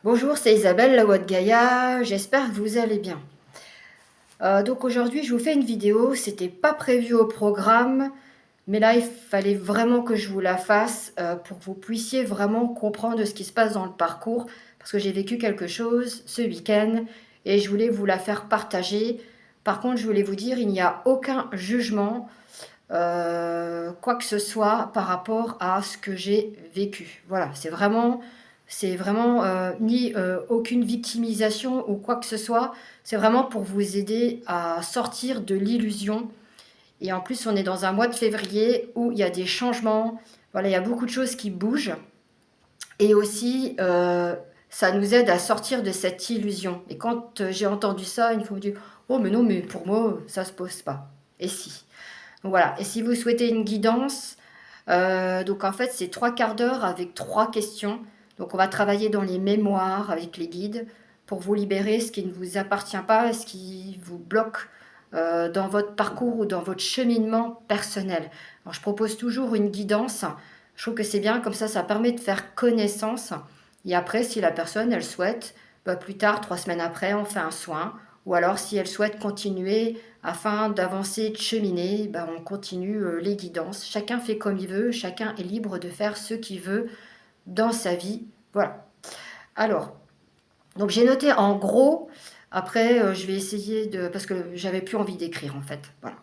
Bonjour, c'est Isabelle, la Voix de Gaïa, j'espère que vous allez bien. Donc aujourd'hui, je vous fais une vidéo, c'était pas prévu au programme, mais là, il fallait vraiment que je vous la fasse pour que vous puissiez vraiment comprendre ce qui se passe dans le parcours, parce que j'ai vécu quelque chose ce week-end et je voulais vous la faire partager. Par contre, je voulais vous dire, il n'y a aucun jugement, quoi que ce soit par rapport à ce que j'ai vécu. Voilà, c'est vraiment ni aucune victimisation ou quoi que ce soit. C'est vraiment pour vous aider à sortir de l'illusion. Et en plus, on est dans un mois de février où il y a des changements. Voilà, il y a beaucoup de choses qui bougent. Et aussi, ça nous aide à sortir de cette illusion. Et quand j'ai entendu ça, il faut me dire, oh mais non, mais pour moi, ça se pose pas. Et si. Donc voilà. Et si vous souhaitez une guidance, donc en fait, c'est 3 quarts d'heure avec 3 questions. Donc on va travailler dans les mémoires avec les guides pour vous libérer ce qui ne vous appartient pas, ce qui vous bloque dans votre parcours ou dans votre cheminement personnel. Alors je propose toujours une guidance. Je trouve que c'est bien, comme ça permet de faire connaissance. Et après, si la personne, elle souhaite, bah, plus tard, 3 semaines après, on fait un soin. Ou alors, si elle souhaite continuer afin d'avancer, de cheminer, ben, on continue les guidances. Chacun fait comme il veut, chacun est libre de faire ce qu'il veut dans sa vie. Voilà. Alors, donc j'ai noté en gros, après je vais essayer de... parce que j'avais plus envie d'écrire en fait. Voilà.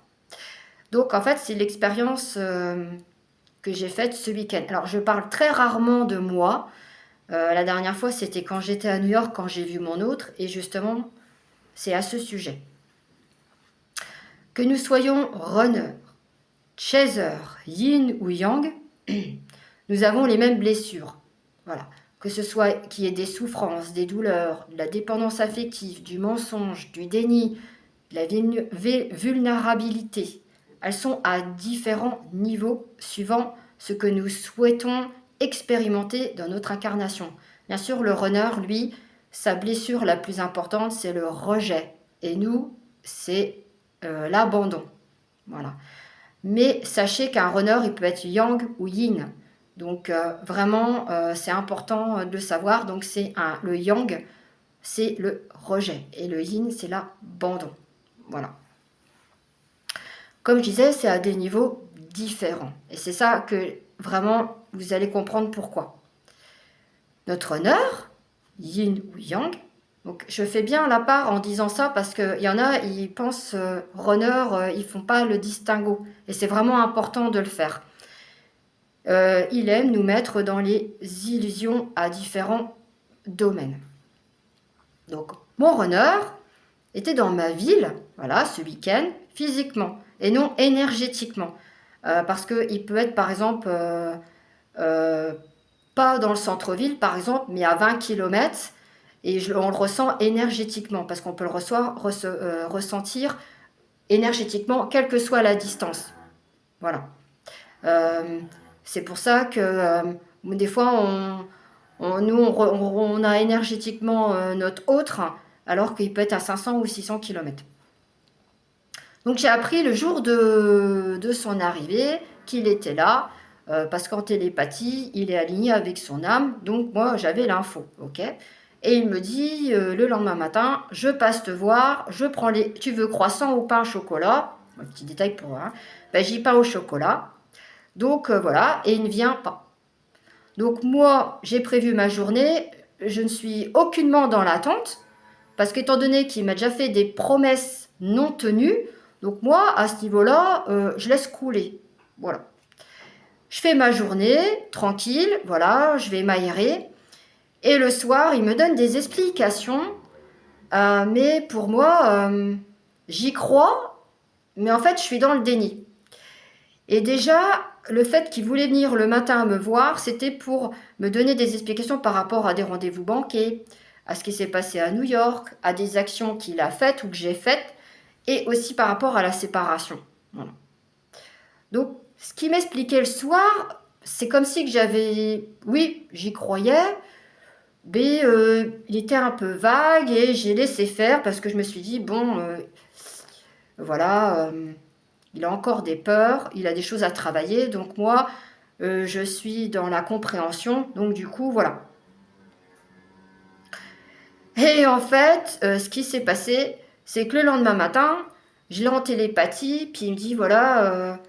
Donc en fait, c'est l'expérience que j'ai faite ce week-end. Alors je parle très rarement de moi. La dernière fois, c'était quand j'étais à New York, quand j'ai vu mon autre, et justement, c'est à ce sujet. Que nous soyons runners, chaser, yin ou yang, nous avons les mêmes blessures. Voilà. Que ce soit qu'il y ait des souffrances, des douleurs, de la dépendance affective, du mensonge, du déni, de la vulnérabilité, elles sont à différents niveaux suivant ce que nous souhaitons expérimenter dans notre incarnation. Bien sûr, le runner, lui, sa blessure la plus importante, c'est le rejet. Et nous, c'est l'abandon. Voilà. Mais sachez qu'un runner, il peut être yang ou yin. Donc vraiment, c'est important de le savoir. Donc le yang, c'est le rejet. Et le yin, c'est l'abandon. Voilà. Comme je disais, c'est à des niveaux différents. Et c'est ça que vraiment, vous allez comprendre pourquoi. Notre honneur, yin ou yang, donc je fais bien la part en disant ça parce qu'il y en a, ils pensent runner, ils font pas le distinguo. Et c'est vraiment important de le faire. Il aime nous mettre dans les illusions à différents domaines. Donc, mon runner était dans ma ville, voilà, ce week-end, physiquement et non énergétiquement. Parce qu'il peut être, par exemple, pas dans le centre-ville, par exemple, mais à 20 km, et on le ressent énergétiquement, parce qu'on peut le ressentir énergétiquement, quelle que soit la distance. Voilà. Euh, c'est pour ça que des fois, on a énergétiquement notre autre, alors qu'il peut être à 500 ou 600 km. Donc j'ai appris le jour de son arrivée qu'il était là, parce qu'en télépathie, il est aligné avec son âme, donc moi j'avais l'info, ok. Et il me dit le lendemain matin, je passe te voir, je prends les... Tu veux croissant ou pain au chocolat? Un petit détail pour moi. Hein. Ben, j'y pain au chocolat. Donc voilà, et il ne vient pas. Donc moi, j'ai prévu ma journée, je ne suis aucunement dans l'attente, parce qu'étant donné qu'il m'a déjà fait des promesses non tenues, donc moi, à ce niveau-là, je laisse couler. Voilà. Je fais ma journée, tranquille, voilà, je vais m'aérer. Et le soir, il me donne des explications, mais pour moi, j'y crois, mais en fait, je suis dans le déni. Et déjà, le fait qu'il voulait venir le matin me voir, c'était pour me donner des explications par rapport à des rendez-vous banqués, à ce qui s'est passé à New York, à des actions qu'il a faites ou que j'ai faites, et aussi par rapport à la séparation. Voilà. Donc, ce qu'il m'expliquait le soir, c'est comme si que j'avais... Oui, j'y croyais, mais il était un peu vague et j'ai laissé faire parce que je me suis dit, bon, voilà... il a encore des peurs, il a des choses à travailler, donc moi, je suis dans la compréhension, donc du coup, voilà. Et en fait, ce qui s'est passé, c'est que le lendemain matin, je l'ai en télépathie, puis il me dit, voilà,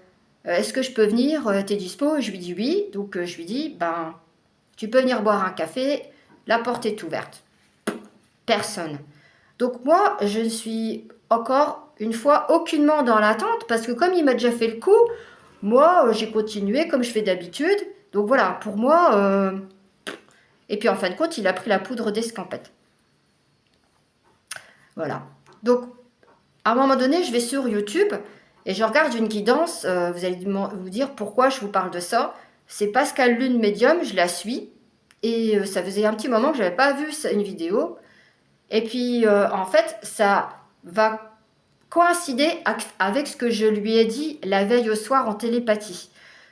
est-ce que je peux venir, t'es dispo? Je lui dis oui, donc je lui dis, ben, tu peux venir boire un café, la porte est ouverte. Personne. Donc moi, je ne suis encore une fois aucunement dans l'attente, parce que comme il m'a déjà fait le coup, moi, j'ai continué comme je fais d'habitude. Donc voilà, pour moi... Et puis en fin de compte, il a pris la poudre d'escampette. Voilà. Donc, à un moment donné, je vais sur YouTube et je regarde une guidance. Vous allez vous dire pourquoi je vous parle de ça. C'est Pascal Lune Médium, je la suis. Et ça faisait un petit moment que je n'avais pas vu une vidéo. Et puis, en fait, ça va coïncider avec ce que je lui ai dit la veille au soir en télépathie.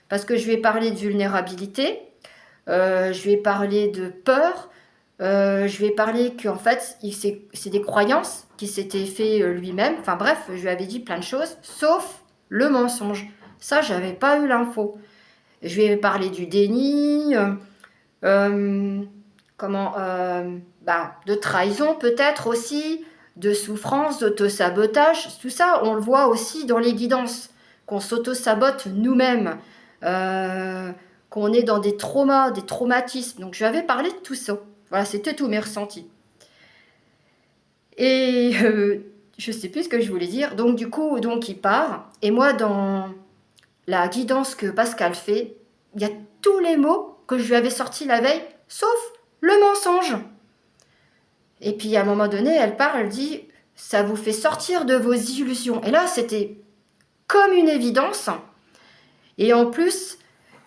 Parce que je lui ai parlé de vulnérabilité, je lui ai parlé de peur, je lui ai parlé qu'en fait, c'est des croyances qui s'étaient fait lui-même. Enfin bref, je lui avais dit plein de choses, sauf le mensonge. Ça, j'avais pas eu l'info. Je lui ai parlé du déni, euh, comment, de trahison peut-être aussi, de souffrance, d'auto-sabotage. Tout ça, on le voit aussi dans les guidances, qu'on s'auto-sabote nous-mêmes, euh, qu'on est dans des traumas, des traumatismes. Donc je lui avais parlé de tout ça. Voilà, c'était tous mes ressentis. Et je sais plus ce que je voulais dire. Donc du coup, donc il part. Et moi, dans la guidance que Pascal fait, il y a tous les mots que je lui avais sortis la veille, sauf le mensonge. Et puis à un moment donné, elle parle, elle dit, ça vous fait sortir de vos illusions. Et là, c'était comme une évidence. Et en plus,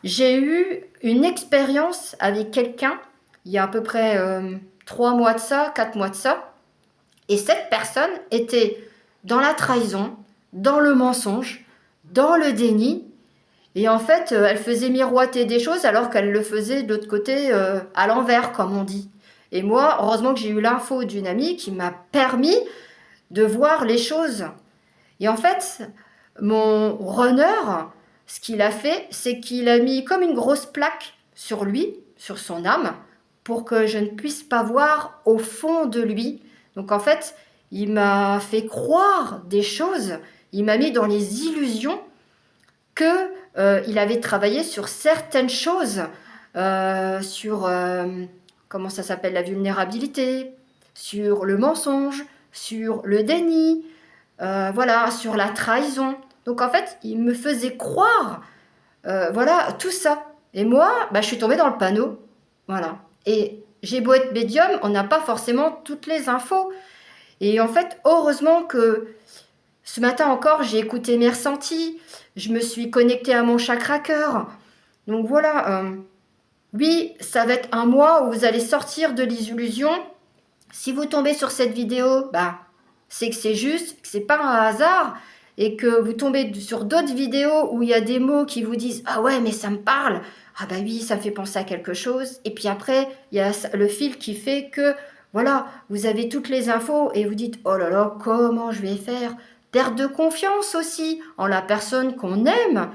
j'ai eu une expérience avec quelqu'un, il y a à peu près 3 mois de ça, 4 mois de ça. Et cette personne était dans la trahison, dans le mensonge, dans le déni. Et en fait, elle faisait miroiter des choses alors qu'elle le faisait de l'autre côté, à l'envers, comme on dit. Et moi, heureusement que j'ai eu l'info d'une amie qui m'a permis de voir les choses. Et en fait, mon runner, ce qu'il a fait, c'est qu'il a mis comme une grosse plaque sur lui, sur son âme, pour que je ne puisse pas voir au fond de lui. Donc en fait, il m'a fait croire des choses, il m'a mis dans les illusions que il avait travaillé sur certaines choses, sur comment ça s'appelle, la vulnérabilité, sur le mensonge, sur le déni, voilà, sur la trahison. Donc en fait, il me faisait croire, voilà, tout ça. Et moi, bah, je suis tombée dans le panneau, voilà. Et j'ai beau être médium, on n'a pas forcément toutes les infos. Et en fait, heureusement que ce matin encore, j'ai écouté mes ressentis, je me suis connectée à mon chakra cœur. Donc voilà, oui, ça va être un mois où vous allez sortir de l'illusion. Si vous tombez sur cette vidéo, bah, c'est que c'est juste, que c'est pas un hasard, et que vous tombez sur d'autres vidéos où il y a des mots qui vous disent ah ouais, mais ça me parle, ah bah oui, ça me fait penser à quelque chose. Et puis après, il y a le fil qui fait que voilà, vous avez toutes les infos et vous dites oh là là, comment je vais faire? Perte de confiance aussi en la personne qu'on aime.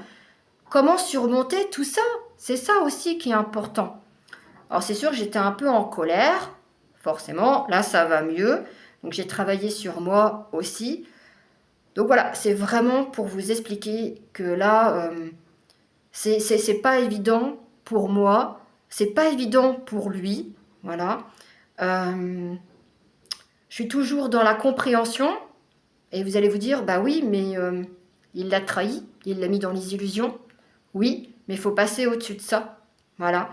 Comment surmonter tout ça? C'est ça aussi qui est important. Alors c'est sûr, j'étais un peu en colère, forcément, là ça va mieux. Donc j'ai travaillé sur moi aussi. Donc voilà, c'est vraiment pour vous expliquer que là, c'est pas évident pour moi, c'est pas évident pour lui. Voilà. Euh, je suis toujours dans la compréhension. Et vous allez vous dire, bah oui, mais il l'a trahi, il l'a mis dans les illusions. Oui, mais il faut passer au-dessus de ça. Voilà.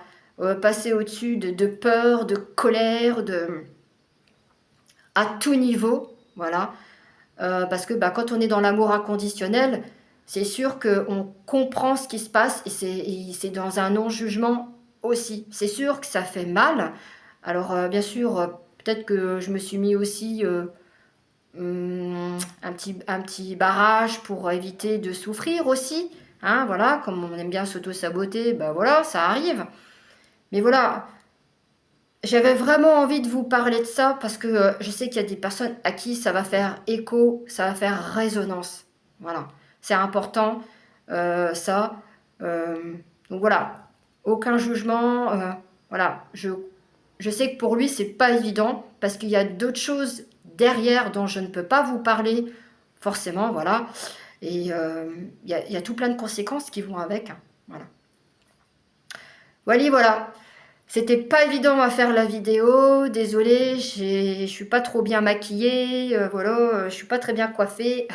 Passer au-dessus de peur, de colère, à tout niveau. Voilà. Parce que bah, quand on est dans l'amour inconditionnel, c'est sûr qu'on comprend ce qui se passe et c'est dans un non-jugement aussi. C'est sûr que ça fait mal. Alors, bien sûr, peut-être que je me suis mis aussi un petit barrage pour éviter de souffrir aussi. Hein, voilà, comme on aime bien s'auto-saboter, ben voilà, ça arrive. Mais voilà, j'avais vraiment envie de vous parler de ça parce que je sais qu'il y a des personnes à qui ça va faire écho, ça va faire résonance. Voilà, c'est important, ça. Euh, donc voilà, aucun jugement. Voilà, je sais que pour lui, c'est pas évident parce qu'il y a d'autres choses derrière dont je ne peux pas vous parler forcément, voilà. Et il y a tout plein de conséquences qui vont avec, hein, voilà. Voilà. C'était pas évident à faire la vidéo, désolée, je suis pas trop bien maquillée, voilà, je suis pas très bien coiffée.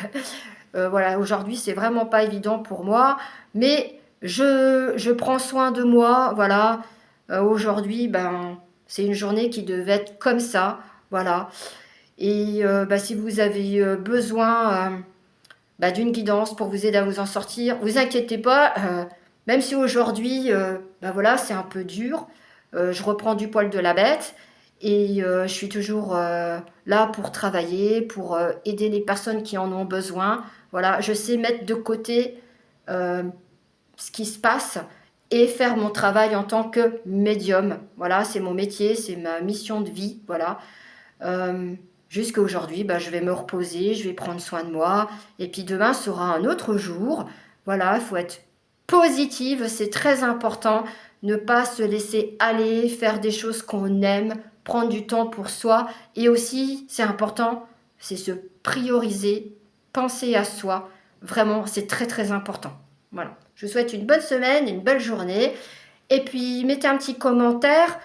Voilà, aujourd'hui c'est vraiment pas évident pour moi, mais je prends soin de moi, voilà. Aujourd'hui, ben, c'est une journée qui devait être comme ça, voilà. Et bah, si vous avez besoin bah, d'une guidance pour vous aider à vous en sortir, vous inquiétez pas, même si aujourd'hui, bah, voilà, c'est un peu dur, je reprends du poil de la bête et je suis toujours là pour travailler, pour aider les personnes qui en ont besoin. Voilà, je sais mettre de côté euh, ce qui se passe et faire mon travail en tant que médium. Voilà, c'est mon métier, c'est ma mission de vie. Voilà. Euh, Jusqu'à aujourd'hui, bah, je vais me reposer, je vais prendre soin de moi. Et puis demain sera un autre jour. Voilà, il faut être positive, c'est très important. Ne pas se laisser aller, faire des choses qu'on aime, prendre du temps pour soi. Et aussi, c'est important, c'est se prioriser, penser à soi. Vraiment, c'est très très important. Voilà. Je vous souhaite une bonne semaine, une belle journée. Et puis, mettez un petit commentaire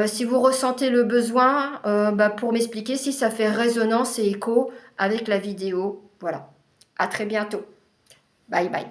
si vous ressentez le besoin bah, pour m'expliquer si ça fait résonance et écho avec la vidéo. Voilà. À très bientôt. Bye bye.